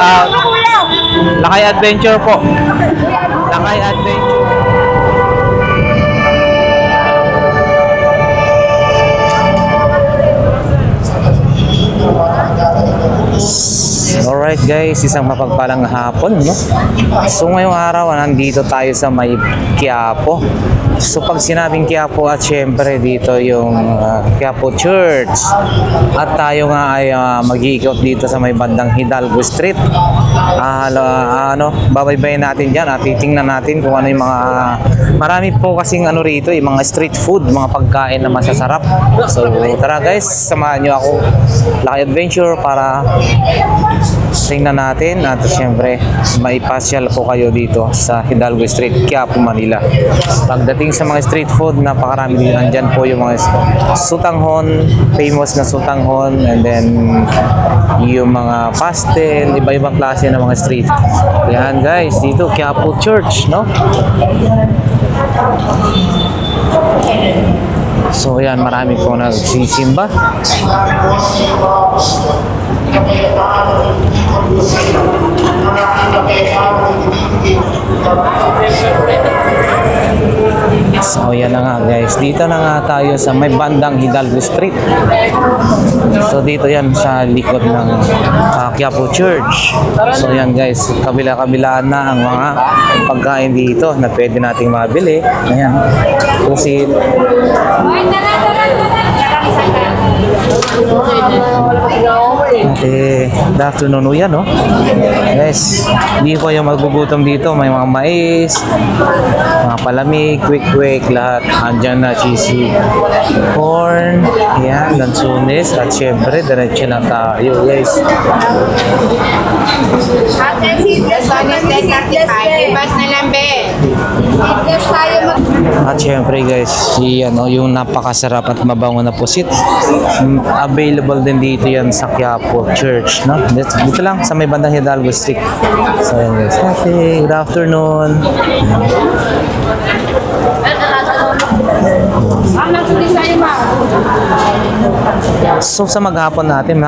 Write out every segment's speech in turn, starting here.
out. Lakay Adventure po. Lakay Adventure. Alright guys, isang mapagpalang hapon, no? So ngayong araw, nandito tayo sa may Quiapo. So pag sinabing Quiapo, at syempre dito yung Quiapo Church. At tayo nga ay mag-iikot dito sa may bandang Hidalgo Street. Babaybayin natin dyan at titingnan natin kung ano yung mga marami po kasing ano rito, yung mga street food, mga pagkain na masasarap. So tara guys, samahan nyo ako, Lakay Adventure, para tingnan natin at syempre maipasyal po kayo dito sa Hidalgo Street, Quiapo, Manila. Pagdating sa mga street food, napakarami din. Andyan po yung mga sutanghon, famous na sutanghon, and then yung mga pastel, iba-ibang klase ng mga street. Yan guys, dito Quiapo Church, no? So yan, marami po nagsisimba. So yan na nga guys, dito na nga tayo sa may bandang Hidalgo Street. So dito yan sa likod ng Quiapo Church. So yan guys, kabila-kabilaan na ang mga pagkain dito na pwede nating mabili. Ayan, pusit. Good afternoon yan, no? Guys, hindi po yung magugutom dito. May mga mais, mga palamig, quick, lahat. Andyan na cheesy corn, yan, lansunis, at syempre, diretso na tayo, guys. At syempre guys, yung napakasarap at mabango na pusit, available din dito yan sa Quiapo Church, no? Dito lang sa may bandang Hidalgo Street. So yan guys, good afternoon. So sa maghapon natin,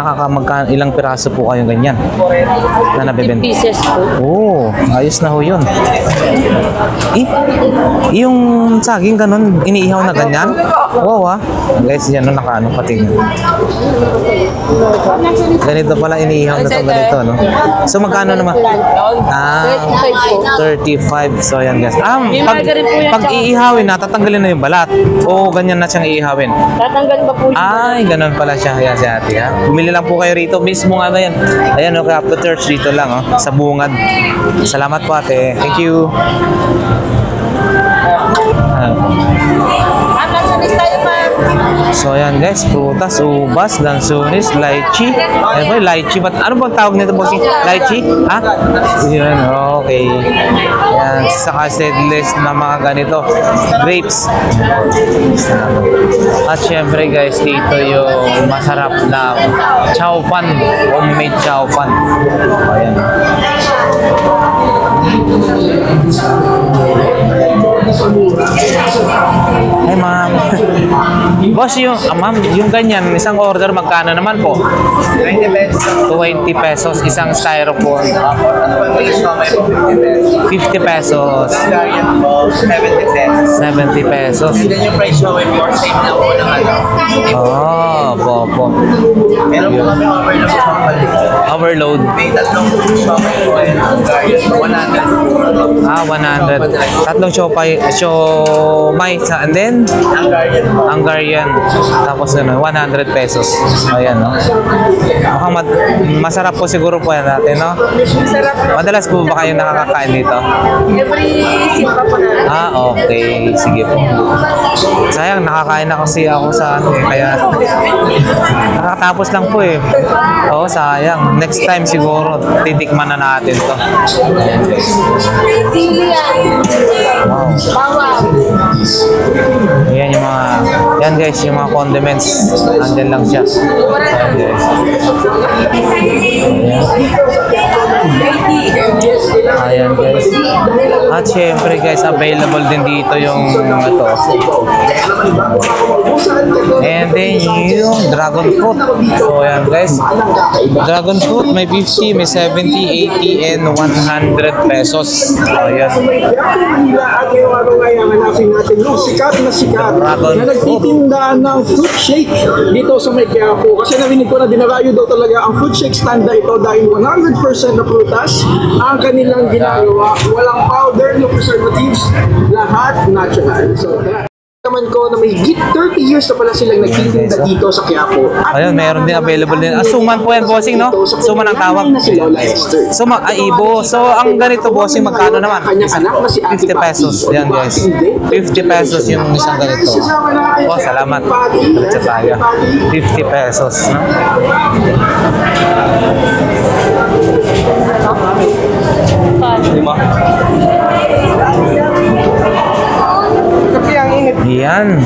ilang piraso po kayong ganyan na nabibenta? 50 pieces po. Oh, ayos na ho yun. Yung saging ganun, iniihaw na ganyan? Wow guys, yan nakaano patingin. Ganito pala iniihaw na ito, ganito, no? So magkano naman? 35. So yan guys. Pag iihawin, natatanggalin na yung balat. O ganyan na siyang iihawin? Tatanggal ba po yun? Ay, ganun pala siya. Ayan si ate, ha? Bumili lang po kayo rito. Mismo nga yan. Ayan, okay, after church dito lang, sa Bungad. Salamat po ate. Thank you. So ayan guys, prutas, ubas, lansunis, lychee. Ano ba yung lychee? Ano bang tawag nito, bossing? Lychee? Ha? Yun, okay. Ayan, saka seedless na mga ganito. Grapes. At syempre guys, dito yung masarap na chow pan. Homemade chow pan. Ayan. Hey ma'am. Boss, ma'am, yung ganyan, isang order magkano naman po? 20 pesos. 20 pesos, isang styrofoam. 50 pesos. 70 pesos. 70 pesos. And then yung price show, if you're same lang po ng ano. Popo. Meron po kami overload sa Overload. may tatlong shopping po and Hungarian. 100. 100. Tatlong siomay, and then Hungarian. Tapos 100 pesos. Ayan, no? Mukhang masarap po siguro po yan natin, no? Masarap po. Madalas po ba kayong nakakakain dito? Every simpa po na. Okay. Sige po. Sayang, nakakain na kasi ako sa kaya nakatapos lang po eh. Oo, sayang. Next time siguro, titikman na natin to. Ayan, guys. Sili yan. Wow. Bawang. Ayan yung mga, yan guys, yung mga condiments. Andyan lang siya. Ayan guys. Ayan guys. At syempre guys, available din dito yung ito. And din yung dragon fruit. So ayan guys, dragon fruit may 50, may 70, 80, and 100 pesos. So ayan. At ngayong araw ngayon, hanapin natin yung sikat Dragon na nagtitinda ng fruit shake dito sa may Quiapo. Kasi narinig ko na dinarayo daw talaga ang fruit shake stand na ito dahil 100% na prutas ang kanilang ginagawa. Walang powder, no preservatives, lahat natural. So, naman ko na may higit 30 years na pala silang nagtitinda dito sa Quiapo. At Ayun, meron din available din. Suman po yan, bossing, no? Suman ang tawag. Na si Lola Esther. Suman, ibo. So, ang ganito, bossing, magkano naman? Kanyang anak na si Ate 50 pesos. Patty. Yan, guys. 50 pesos yung isang ganito. Oh, salamat. Diretso tayo. 50 pesos, no? Lima. Yan.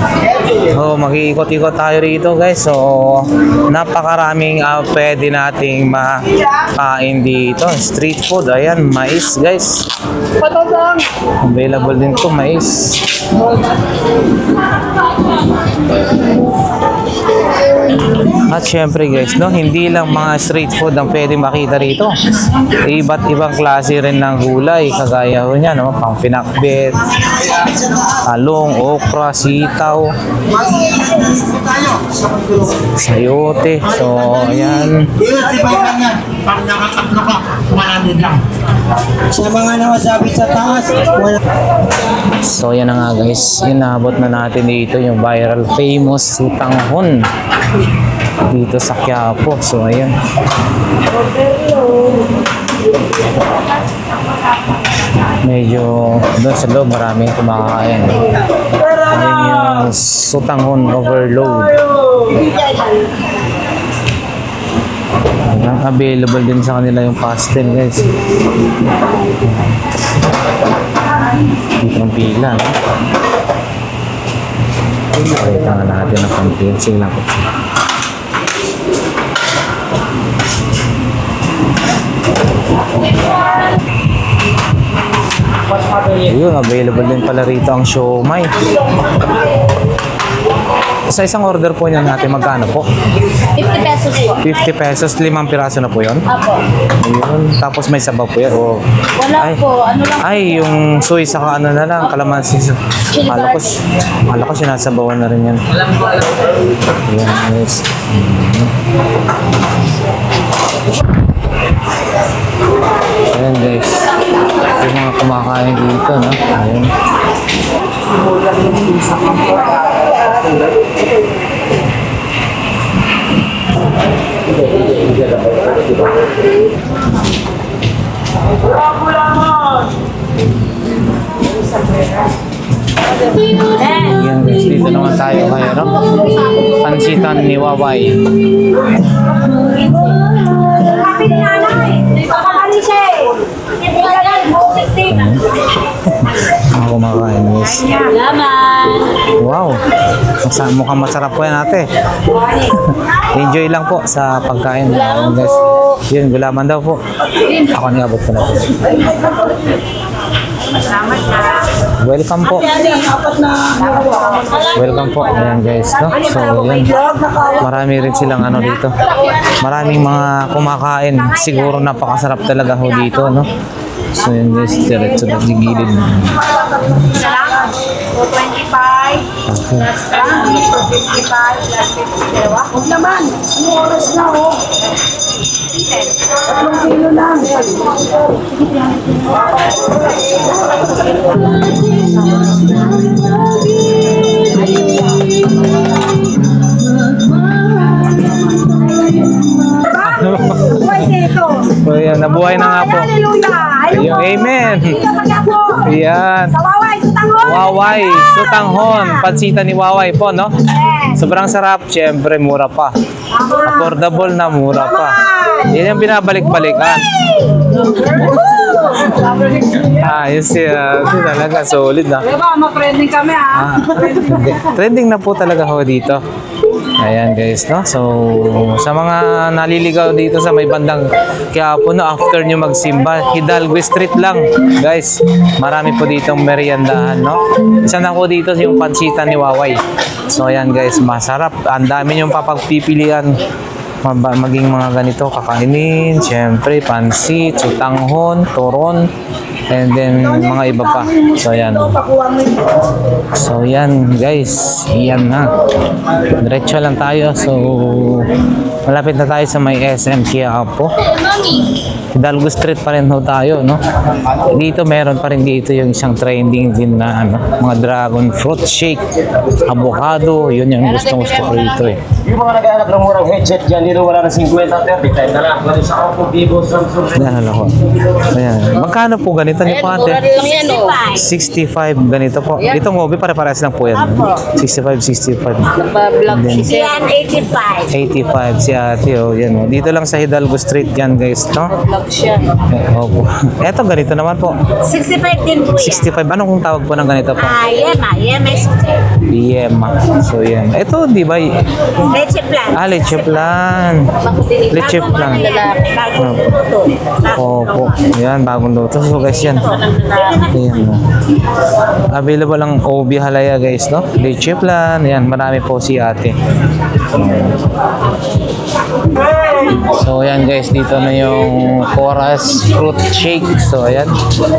So, mag-iikot-ikot tayo rito, guys. So, napakaraming pwede nating makain dito. Street food. Ayan, mais, guys. Available din to, mais. At syempre guys, no, hindi lang mga street food ang pwede makita rito. Iba't ibang klase rin ng gulay, kagaya ho niya, no, pang pinakbet, talong, okra, sitaw, sayote. So, ayan. Sa mga nakasabit sa taas, wala. So, yan na nga guys. Inabot na natin dito yung viral famous sutanghon dito sa Quiapo. So, ayan. Medyo doon sa loob maraming kumakain. Ayan yung sutanghon overload. Ayan, available din sa kanila yung pastel guys. Dito ang pila, no? Pakita nga natin ang pang-pinsing lang. Ayun, available din pala rito ang siomai. Sa isang order po niyan natin, magkano po? 50 pesos po. 50 pesos, 5 piraso na po yun? Apo. Ayun, tapos may sabaw po yan. O, Wala po. Ano lang? ay, yung soy saka ano na lang, kalamansi. Kala ko sinasabawan na rin yan. Ayan, guys. Ayan, guys. Yung mga kumakain dito, no? Ayan. Ayan guys, dito naman tayo kaya, no? Pansitan ni Waway. Mga kumakain guys. Wow, mukhang masarap po yan ate. Enjoy lang po sa pagkain guys. Yun, gulaman daw po. Ako niabot ko na po. Welcome po. Welcome po. Ayan guys, no? So, yun. Marami rin silang ano dito. Maraming mga kumakain. Siguro napakasarap talaga ho dito, no? So, yun guys, diretso na di gilid. 25. Okay. 55. Huwag naman. Anong oras na, oh? 3 kilo lang. So, yan, nabuhay na nga po. Ayun, amen. Ayan. Waway, sutanghon. Pansitan ni Waway po, no? Sobrang sarap. Siyempre, mura pa. Affordable na mura pa. Yan yung binabalik-balikan. Ayos siya. Ito talaga, solid na. Diba, ma-trending kami, ha? Trending na po talaga ho dito. Ayan guys, no? So, sa mga naliligaw dito sa may bandang Quiapo, no? After nyo magsimba, Hidalgo Street lang, guys. Marami po ditong meriendahan, no? Isa na po dito yung pansitan ni Waway. So, ayan guys, masarap. Ang dami nyong papagpipilian. Maging mga ganito, kakainin, syempre, pansit, sutanghon, turon, and then mga iba pa. So, ayan. So, yan guys. Yan na. Diretso lang tayo. So, malapit na tayo sa may SM Quiapo. Hidalgo Street pa rin ho tayo, no? Dito, meron pa rin dito yung isang trending din na, ano, mga dragon fruit shake, avocado. Yun yung gustong-gusto ko rito, eh. Yung mga naghahanap ng murang headset dyan, dito wala na 50, 30, time na lang. Ganun sa Oppo, Vivo, Samsung. Yan, ako. Ayan. Magkano po ganito niyo po ate? 65 ganito po. Itong Obi, pare-pares lang po yan. 65. Nagpa-vlog Then, si Yan, 85. 85 si ate, oh. Yan, oh. Dito lang sa Hidalgo Street yan, guys, no? Vlog siya. Opo. Eto, ganito naman po. 65 din po yan. 65. Anong kung tawag po ng ganito po? Yema. Yema is Yema. So, yan. Ito, di ba? leche plan. Leche plan. Leche plan. Opo. Yan, bagong luto. So, guys, yan. Ayan, no? Available ang OB Halaya, guys, no? Leche plan. Yan, marami po si ate. So, ayan guys, dito na yung Coras Fruit Shake. So, ayan.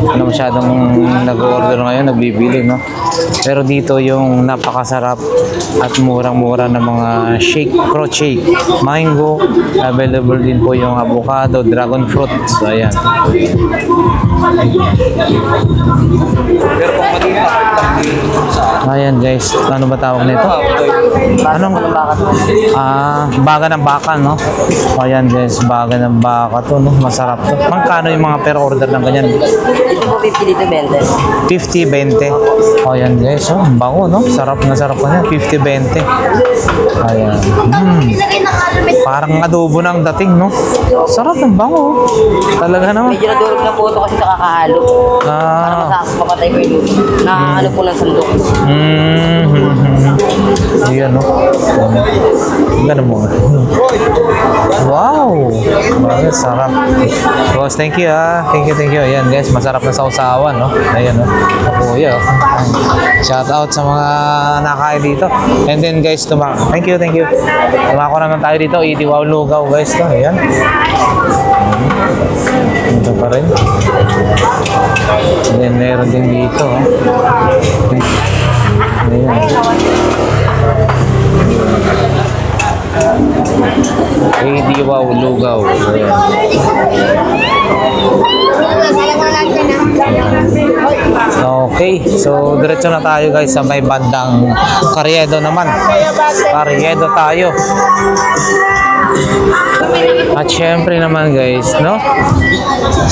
Ano masyadong nag-order ngayon, nagbibili, no? Pero dito yung napakasarap at murang-mura na mga shake, fruit shake. Mango, available din po yung avocado, dragon fruit. So, ayan. Ayan guys, ano ba tawag nito? Anong baga ng baka, no? Ayan guys, baga ng baka to, no? Masarap to. Magkano yung mga per order ng ganyan? 50 dito, 20. 50-20. Ayan guys, oh, bango, no? Sarap na yan. 50-20. Ayan. Parang adobo ng dating, no? Sarap ng bango. Talaga naman. Medyo nadurog na po ito kasi nakakahalo. Para makapatay ko yung nakakahalo po ng sandok. Ayan, no? Ganun mo. Wow! Bakit sarap. Boss, thank you, ah. Thank you. Ayan, guys, masarap na sausawan, no? Ayan, no? Kuya, oh. Shout out sa mga nakain dito. And then, guys, thank you. Tumako naman tayo dito. Itiwaw Lugaw, guys, no? Ayan. Ito pa rin. And then, meron din dito, oh. Ayan. Itiwaw Lugaw. Ayan. Okay, so diretso na tayo guys sa may bandang Carriedo naman. Carriedo tayo. At syempre naman guys, no?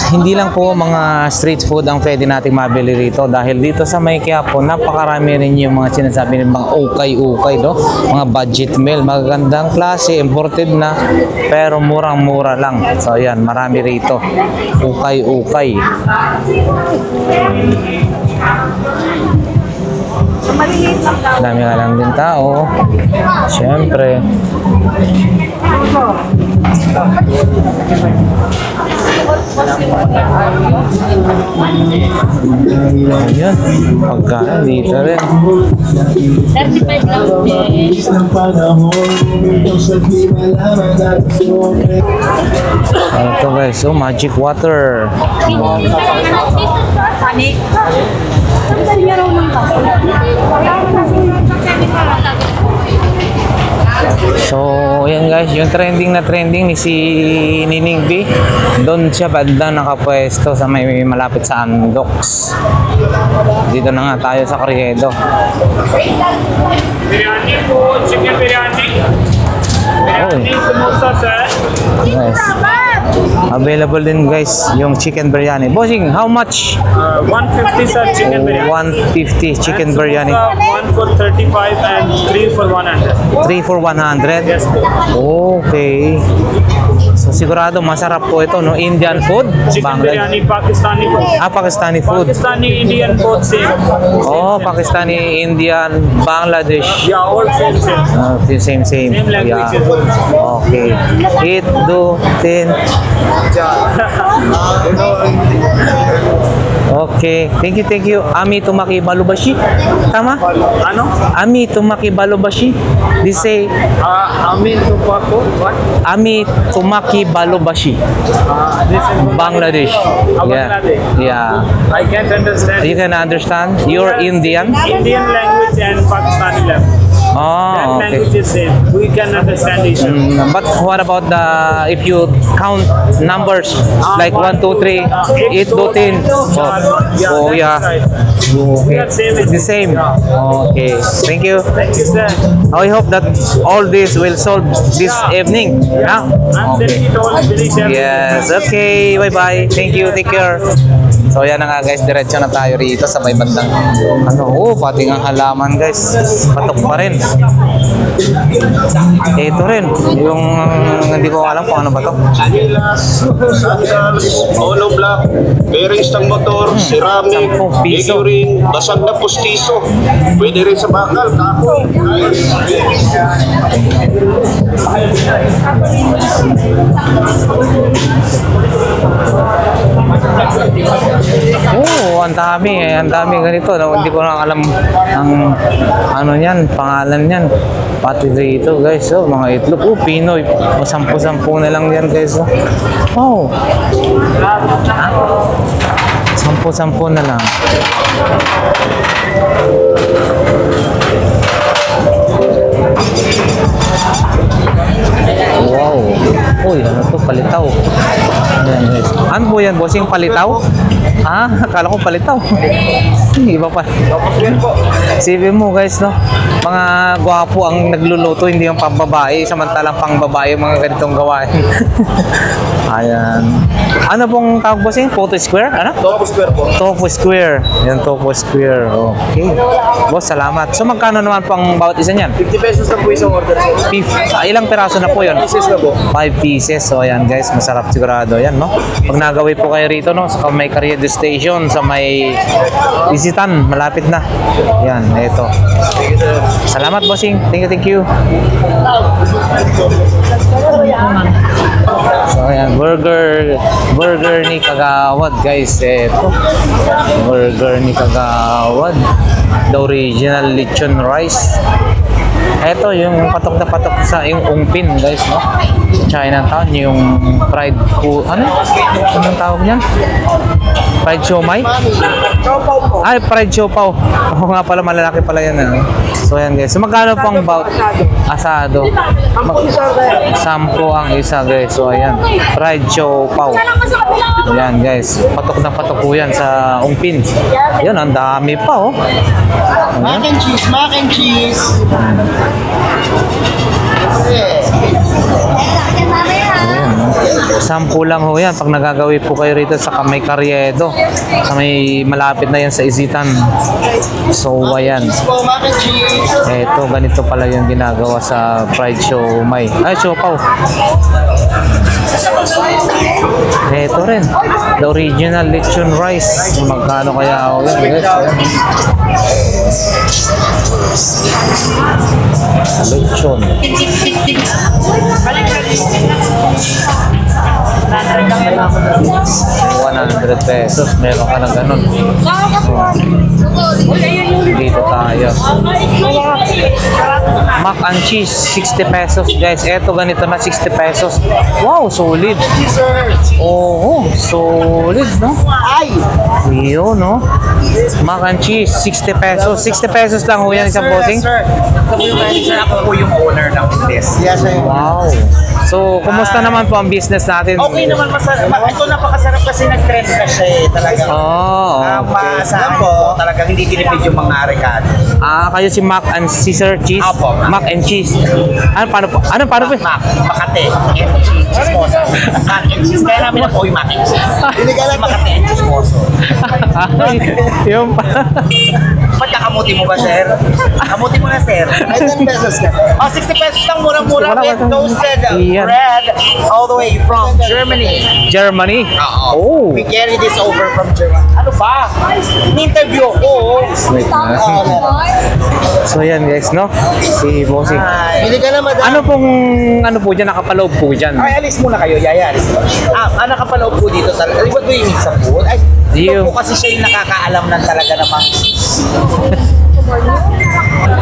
Hindi lang po mga street food ang pwede nating mabili rito dahil dito sa may Quiapo, napakarami rin yung mga sinasabi ng mga ukay-ukay, no? Mga budget meal, magagandang klase, imported na, pero murang-mura lang. So ayan, marami rito. Ukay-ukay. Dami nga lang din tao. Syempre. Ayan, pagkain dito rin. 35 lang Ito guys, so magic water. So, ayan guys, yung trending ni si Nining B. Doon siya banda nakapwesto sa may malapit sa Andox. Dito na nga tayo sa Carriedo. Biryani को chicken biryani biryani samosa sir Guys, available din guys yung chicken biryani. Bossing, how much? 150 sir chicken biryani 150 chicken biryani. 1 for 35 and 3 for 100 3 for 100? yes sir. Okay. So sigurado masarap po ito, no? Indian food, Chicken Bangladesh. biryani, Pakistani food. Pakistani food. Pakistani, Indian both same. Oh, Pakistani, Indian, Bangladesh. Yeah, all same. Same. Same languages. Okay. Eat, do, tin. Okay. Thank you. Ami tumaki balubashi. Tama? Ano? Ami tumaki balubashi. They say Amin Tupako, what? Ami tumaki balubashi. This is Bangladesh. Bangladesh. Yeah. I can't understand. You can understand? You're Indian? Indian language and Pakistani language. That Oh, okay. language is same. We can understand each other. But what about if you count numbers like 1, 2, 3, 8, 2, 10? Oh, yeah. We are same. The same. Okay. Thank you. Thank you, sir. I hope that all this will solve this evening. Ah, I'm okay. sending it all finish everything. Yes. Okay. Bye-bye. Thank you. Take care. So yan na nga guys, diretso na tayo rito sa may bandang pati nga halaman guys, patok pa rin. Ito rin, yung hindi ko alam kung ano ba to. Sanilas, sandals, monoblock, bearings ng motor, ceramic, 10 piso. figuring, basag na postiso. Pwede rin sa bakal, kahoy. Ang dami ganito. No? Hindi ko na alam ang ano niyan, pangalan niyan. Pati dito guys, mga itlog. Pinoy. 10 na lang yan guys. Oh. 10 na lang. Wow. Uy, ano to? Palitaw. Ayan guys. Ano po yan, bossing? Palitaw? Akala ko palitaw. Iba pa. Sipin mo guys, no? Mga gwapo ang nagluluto, hindi yung pambabae. Samantalang pangbabae yung mga ganitong gawain. Ayan. Ano pong tawag bossing? Photo Square? Ano? Topo square po. Tofu Square. Yan, Tofu Square. Okay. Boss, salamat. So, magkano naman pang bawat isa niyan? 50 pesos na po isang order po. Beef. Ilang piraso na po yun? Pieces na po. 5 pieces. So, ayan guys. Masarap sigurado. Yan, no? Pag nagawi po kayo rito, no? Sa may Carriedo Station, sa may Isitan. Malapit na. Yan, ito. Salamat, bossing. Thank you. So, ayan. Burger ni Kagawad, guys. Ito. Burger ni Kagawad. The original lechon rice. Ito yung patok na patok sa yung ungpin guys, no? Chinatown, yung fried food. Anong tawag niyan? Fried siomai? Ay, fried siopaw. Oo nga pala, malalaki pala yan. So yan guys. So magkano pang bout? Asado. 10 ang isa guys. So ayan. Fried siopaw. Ayan guys. Patok na patok po yan sa ungpin. Yan, ang dami pa oh. Mac and cheese. Sampu lang ho yan pag nagagawi po kayo rito sa may Carriedo, sa may malapit na yan sa Isitan. So ayan, Mac and cheese. eto ganito pala yung ginagawa sa fried siomai. Ay, siopaw. Eto rin, the original lechon rice. Magkano kaya ako yan guys? Lechon 100 pesos, meron ka na ganun. Dito tayo. Mac and cheese, 60 pesos guys. Eto ganito na 60 pesos. Wow, solid. Oo, solid, no? Yun, no? Mac and cheese, 60 pesos. 60 pesos lang ho yan isang bossing. Ako po yung owner ng business. Yes, sir. Wow. So, kumusta naman po ang business natin? Okay naman, masarap. Ito napakasarap kasi nag-trend na siya eh. Talagang Okay. masahan po. Talagang hindi tinipid yung mga rekado. Kayo si Mac and Caesar cheese? Opo. Mac and cheese. Paano po? Mac, Makate, and Chismosa. Mac and cheese. Kaya namin na po yung mac and cheese. Kasi Makate and Chismoso. Yung pa. Ba't kakamuti mo ba, sir? Kamuti mo na, sir. Ay, 10 pesos ka. Oh, 60 pesos lang, murang-mura. Wala, With wala. toasted yan? bread all the way from Germany. Germany? Oh. We carry this over from Germany. Ano ba? In-interview ko. Wait na. So yan guys, no? Si Bossing. Bili ka na, madam. Ano po dyan? Nakapaloob po dyan. Ay, alis muna kayo, Yaya. Alis mo. Nakapaloob po dito talaga. What do you mean sa food? Ay, ito po kasi siya yung nakakaalam ng talaga namang.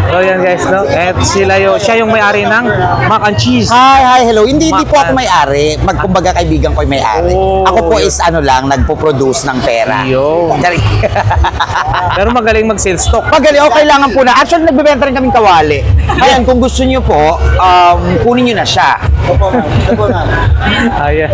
So yan guys, no? At siya yung may-ari ng mac and cheese. Hi, hello. Hindi Mac po ako and- may-ari. Kumbaga kaibigan ko yung may-ari. Oh. Ako po is nagpo-produce ng pera. Yun. Pero magaling mag-sales stock. Magaling, kailangan po na. Actually, nagbebenta rin kaming kawali. Ayan, kung gusto niyo po, kunin niyo na siya. Ayan.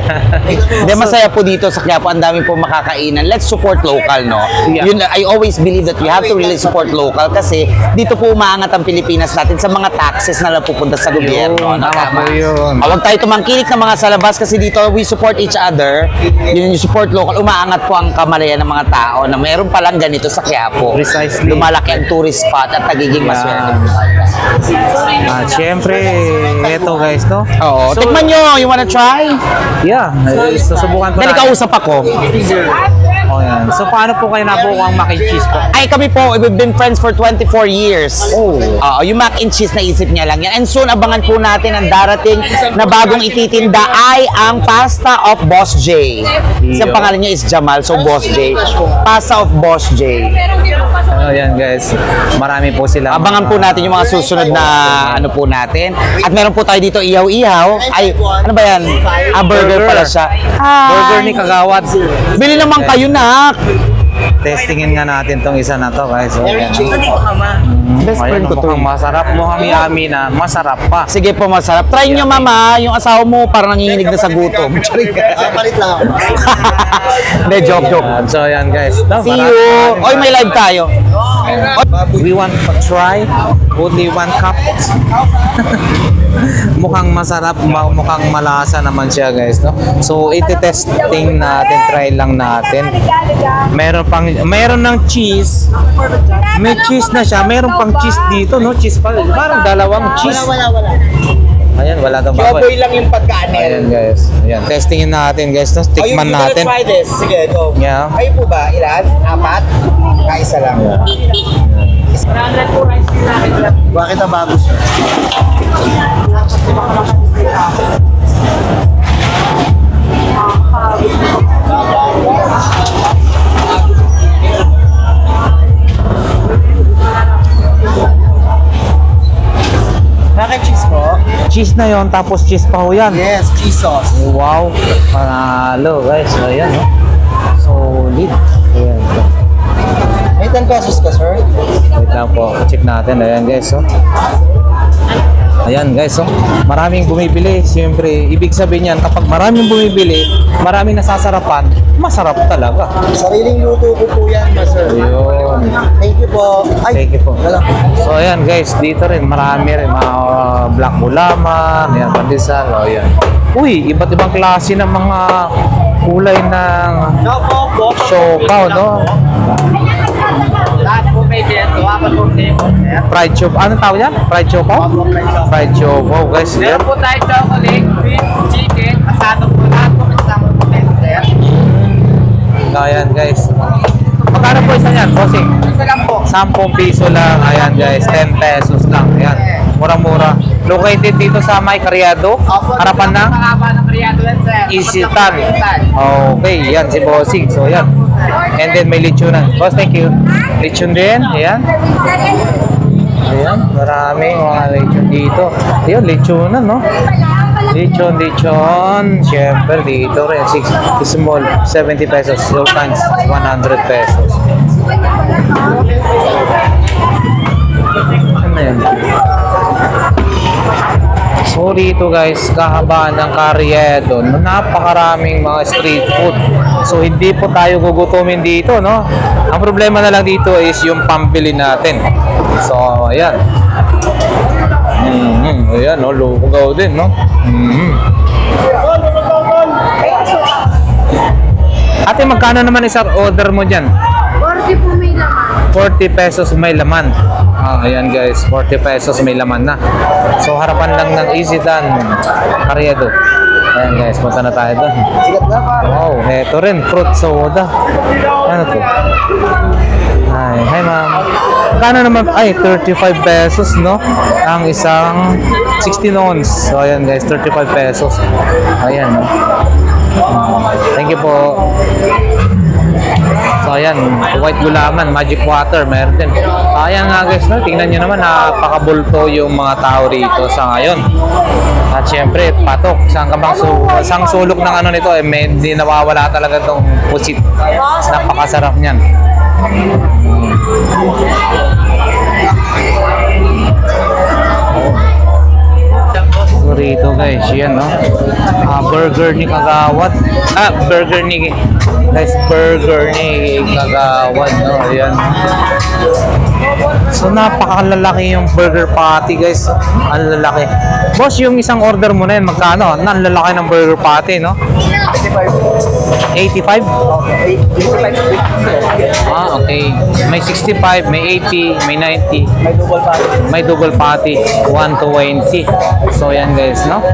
Hindi, masaya po dito sa Quiapo. Ang dami po makakainan. Let's support local, no? Yeah. Yun, I always believe that we have to really support local kasi dito po umaangat ang Pilipinas natin sa mga taxes na napupunta sa gobyerno. Yun, No? tama po yun. Huwag tayo tumangkilik ng mga sa labas kasi dito we support each other. Yun yung support local. Umaangat po ang kamalayan ng mga tao na meron palang ganito sa Quiapo. Precisely. Lumalaki ang tourist spot at nagiging maswerte. At syempre, eto guys, no? Oo. So, Tikman nyo. You wanna try? yeah, susubukan ko Dali, kausap ako. Oh, yan. So, paano po kayo nabuo ang mac and cheese po? Ay, kami po, we've been friends for 24 years. Oh. Yung mac and cheese, naisip niya lang yan. And soon, abangan po natin ang darating na bagong ititinda ay ang Pasta of Boss J. Isang pangalan niya is Jamal, so Boss J. Pasta of Boss J. Oh, yan guys. Marami po sila. Abangan po natin yung mga susunod na ano po natin. At meron po tayo dito ihaw-ihaw. Ay, ano ba yan? Burger pala siya. Burger ni Kagawad. Bili naman kayo na. Testingin nga natin tong isa na to guys. So, yan. Best friend ko to. Mukhang masarap. Mukhang yummy na. Masarap pa. Sige po, masarap. Try nyo, mama. Yung asawa mo parang nanginginig na sa gutom. Palit lang ako. Hindi, joke. Yan. So yan guys. No, See you. Oy, may live tayo. We want to try only one cup. Mukhang masarap, mukhang malasa naman siya guys, no? So iti-testing natin, try lang natin. Meron ng cheese. May cheese na siya, meron pang cheese dito, no? Cheese pa, parang dalawang cheese. Wala. Ayan, wala daw Joboy lang yung pagkain. Ayan guys. Ayan, testingin natin guys, no? Tikman natin. Try this. Sige, go. Yeah. Kayo po ba? Ilan? 4? Kaisa lang. Bakit ang bago siya? Mac and cheese po? Cheese na yon, tapos cheese pa ho yan. Yes, cheese sauce. Wow, panalo guys. Ayan, no? Solid. Ayan. May 10 pesos ka, sir? Wait lang po, check natin. Ayan guys, oh. Ayan guys, oh. Maraming bumibili. Siyempre, ibig sabihin yan, kapag maraming bumibili, maraming nasasarapan, masarap talaga. Sariling luto ko po yan, sir. Ayun. Thank you po. Thank you po. So ayan guys, dito rin marami rin mga black bulaman, ayan, pandesal, o ayan. Uy, iba't ibang klase ng mga kulay ng siopaw, no? Lahat po may bento. Apat po table, sir. Fried siopaw. Anong tawag yan? Fried siopaw? Fried siopaw, guys. Yan. Meron po tayo chocolate, beef, chicken, asado po lahat po kasama po tayo, sir. Ayan guys. Magkano po isa yan, bossing? Isa lang po. 10 piso lang. Ayan guys, 10 pesos lang. Ayan, murang-mura. Located dito sa May Cariado, harapan ng Harapan ng Criado yan, sir. Isitan. Okay, yan si bossing. So yan. And then may lechonan. Boss, thank you. Lechon din. Ayan. Ayan, maraming mga lechon dito. Ayan, lechonan, no? Lechon. Siyempre, dito rin. 6 small, 70 pesos. Low times, 100 pesos. Ano yan? So dito guys, kahabaan ng Carriedo, napakaraming mga street food. So hindi po tayo gugutumin dito, no? Ang problema na lang dito is yung pambili natin. So ayan. Ayan, no? Lugaw din, no? Ate, magkano naman isang order mo dyan? 40 po may laman. 40 pesos may laman. Ayan guys, 40 pesos may laman na. So harapan lang ng Isidan Carriedo. Ayan guys, punta na tayo doon. Wow, eto rin, fruit soda. Ano to? Ay, hi ma'am. Kano naman? Ay, 35 pesos, no? Ang isang 16 ounce. So ayan guys, 35 pesos. Ayan, no? Thank you po. So ayan, white gulaman, magic water, meron din. Ayan nga guys, no? Tingnan nyo naman, napakabulto yung mga tao rito sa ngayon. At syempre, patok, isang sulok ng ano nito, hindi nawawala talaga itong pusit. Napakasarap niyan. So rito guys, yan no. Burger ni Kagawad. Burger ni Kagawad, no. Ayan. So napakalalaki yung burger patty guys. Ang lalaki. Boss, yung isang order mo na yun, magkano? Ang lalaki ng burger patty, no? 85? Okay. May 65, may 80, may 90. May double patty. 120. So yan guys, no?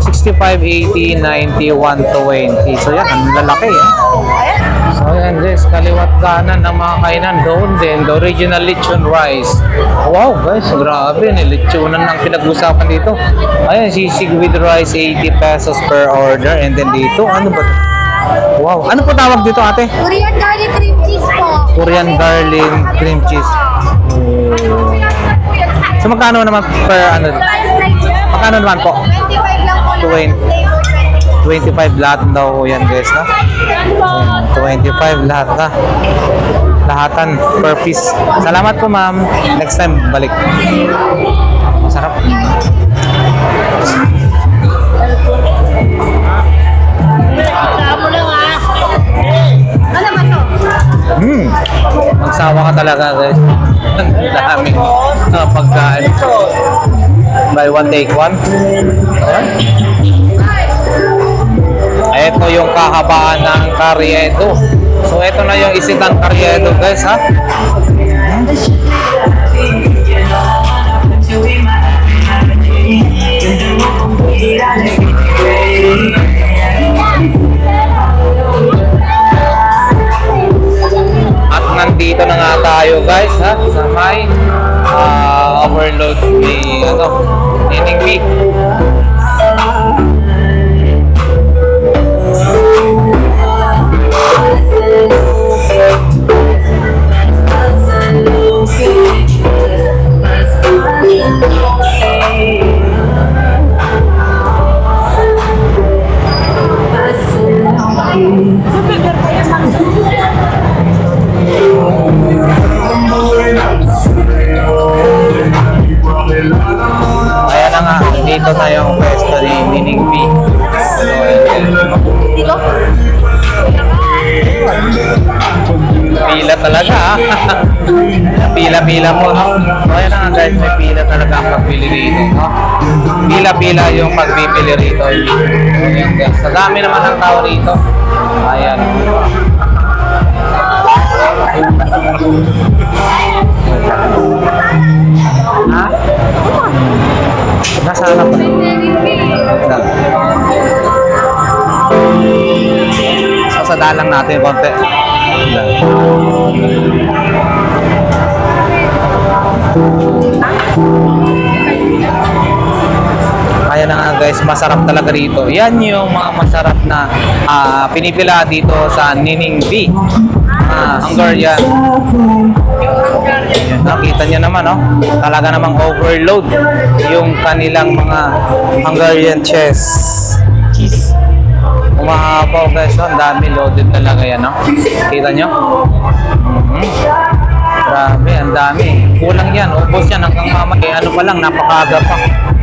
65, 80, 90, 120. So yan, ang lalaki eh. So yan guys, kaliwat kanan ng mga kainan. Doon din, the original lechon rice. Wow guys, grabe, nilechonan ng pinag-usapan dito. Ayan, sisig with rice, 80 pesos per order. And then dito, ano ba? Wow, ano po tawag dito ate? Korean garlic cream cheese po. Korean garlic cream cheese. So magkano naman per ano? Magkano naman po? 25 lang po. 25 lahat daw yan guys, no? 25 lahat na. Lahatan per piece. Salamat po ma'am. Next time balik. Masarap. Ano ba to? Magsawa ka talaga guys. Ang dami pagkain. Buy one take one. Ito yung kahabaan ng Carriedo. So ito na yung Isidan Carriedo guys, ha? At nandito na nga tayo guys, ha? Sa may overload ni Nining B. Ayan na nga, dito na yung pwesto ni Nining B. Dito? Pila talaga, ha? Pila-pila po, no? So ayan na nga guys, may pila talaga ang pagpili rito, no? Pila-pila yung pagpipili rito. Ayan guys, sa dami naman ng tao rito. Ayan. Ha? Nasa harap pa. So, sa dalang natin konti. Kaya na nga guys, masarap talaga rito. Yan yung mga masarap na pinipila dito sa Nining B. Hungarian. Nakita nyo naman, no? Talaga namang overload yung kanilang mga Hungarian cheese. Umahapaw guys, no? Ang dami loaded talaga yan, no? Kita nyo? Grabe, ang dami. Kulang yan, ubos yan hanggang mamaya. Ano pa lang, napakaga pa.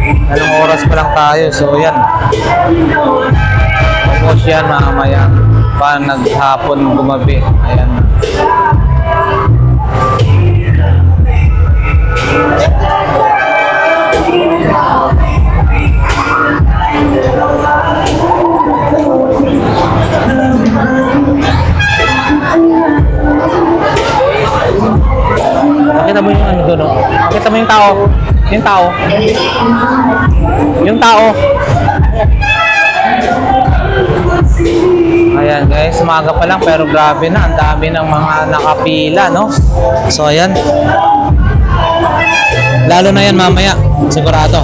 Anong oras pa lang tayo, so yan. Ubos yan mamaya. Pa naghapon gumabi. Ayan. Nakita mo yung ano doon, no? yung tao. Yung tao. Yung tao. Ayan guys, umaga pa lang pero grabe na, ang dami ng mga nakapila, no? So ayan. Lalo na yan mamaya, sigurado.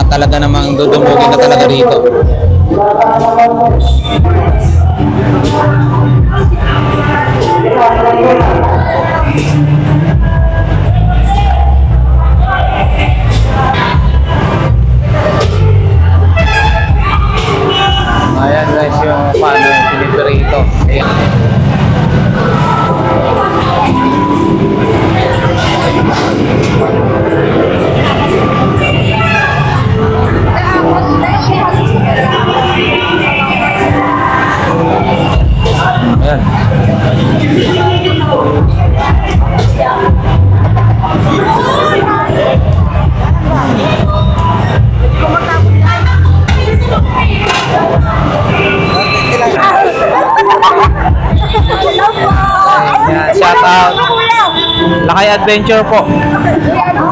Talaga namang dudumbugin na talaga dito. Ayan guys, yung paano yung pinito rito. Ayan. Ayan. Ayan, shout out. Lakay Adventure po.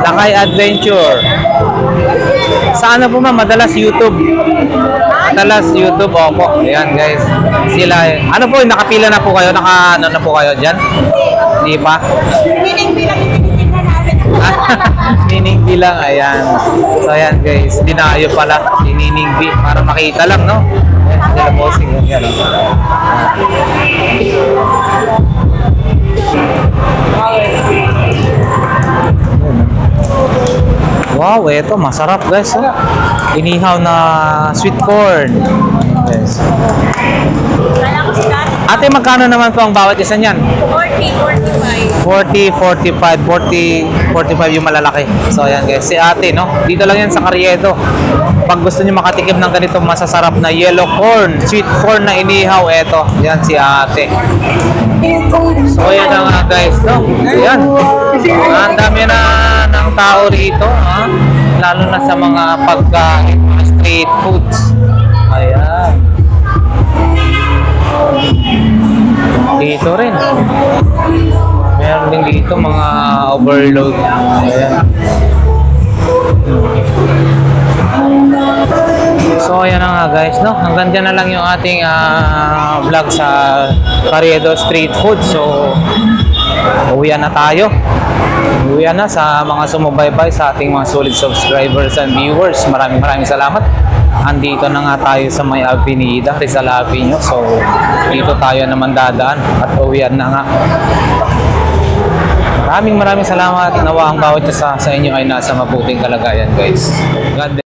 Lakay Adventure. Sa ano po ma'am? Madalas YouTube. Madalas YouTube, opo. Ayan guys. Sila, ano po, nakapila na po kayo? Ano na po kayo dyan? Hindi pa? Nining bilang, ayan. So ayan guys, dinayo pala. Nining B, para makita lang, no? Ayan, sila posing yan. Wow, eto masarap guys. Oh. Inihaw na sweet corn. Yes. Ate, magkano naman po ang bawat isa niyan? 40, 45. 40, 45, 45 yung malalaki. So ayan guys, si ate, no? Dito lang yan sa Carriedo. Pag gusto niyo makatikim ng ganitong masasarap na yellow corn, sweet corn na inihaw, eto. Yan si ate. So ayan na nga guys, no? Ayan. Ang dami na ng tao rito, ha? Lalo na sa mga pagkain, mga street foods. Ayan. Dito rin. Meron din dito mga overload. Ayan. So ayan na nga guys, no? Hanggang dyan na lang yung ating vlog sa Carriedo Street Food. So uwian na tayo. Uwian na sa mga sumubaybay, sa ating mga solid subscribers and viewers. Maraming salamat. Andito na nga tayo sa may Avenida, Rizal Avenue. So dito tayo naman dadaan at uwian na nga. Maraming salamat. Nawa ang bawat isa sa inyo ay nasa mabuting kalagayan guys. God bless.